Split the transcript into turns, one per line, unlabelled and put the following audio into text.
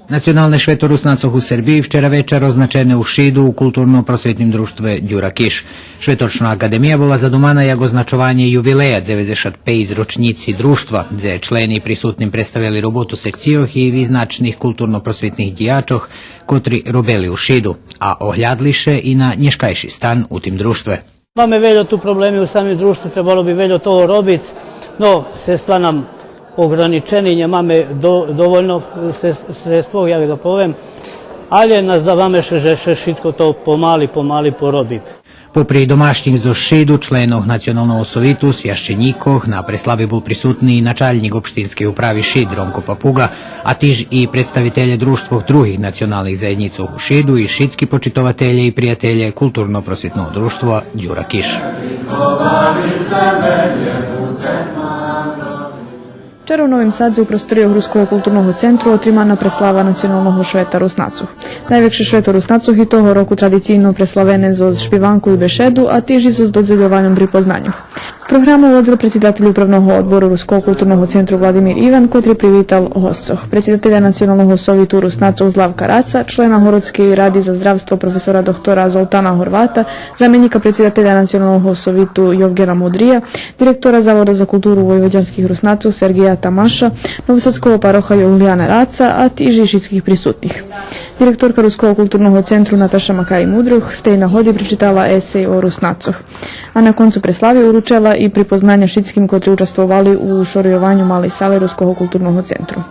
Nacionalne Švetorusnacov u Srbiji včera večer označene u Šidu u kulturno-prosvetnim društve Đura Kiš. Švetočna akademija bola zadumana jak označovanje jubileja 95 ročnici društva, gdje členi prisutnim predstavljali robotu sekcijoh i význačnih kulturno-prosvetnih dijačoh, kotri robeli u Šidu, a ohljadliše i na nješkajši stan u tim društve.
Máme veľa tu problemi u samim društvu, trebalo bi veľa toho robiť, no sredstva nam ograničenje, máme dovoljno sredstvo, ja ga povem, ali nas da vame še všetko to pomali porobi.
Popri domašnjih zo Šidu, členov Nacionalnog sovitu s Jaščenjikoh, na preslavi bol prisutni načaljnik opštinske upravi Šid Ronko Papuga, a tiž i predstavitelje društvog drugih nacionalnih zajednicov u Šidu i šidski počitovatelje i prijatelje kulturno-prosvetnog društva Đura Kiš.
Včera u Novim Sadze u prostoriju Ruskog kulturnog centru otrimana preslava nacionalnog Švetorusnacuh. Najvekše Švetorusnacuh i toho roku tradicijno preslavene zoz špivanku i bešedu, a tiži zoz dodzeljovanjem pripoznanju. Programu vodzil predsjedatelj upravnog odboru Ruskog kulturnog centru Vladimir Ivan, kotri privital hostcoh, predsjedatelja nacionalnog sovitu Rusnacuh Zlavka Raca, člena Horodske radi za zdravstvo profesora doktora Zoltana Horvata, zamjenika predsjedatelja nacionalnog sovitu Jovgena Mudrija, direktora Zavoda za kulturu vojvođanskih Rusnacuh Sergija Tamaša, novosadskog paroha Julijana Raca, a tiži šidskih prisutnih. Direktorka Ruskog kulturnog centru Nataša Makaj Mudruh ste i na hodi pričitala esej o Rusnacuh, a na koncu preslavi uručila i pripoznanja šidskim kotri učestvovali u šorjovanju male sale Ruskog kulturnog centru.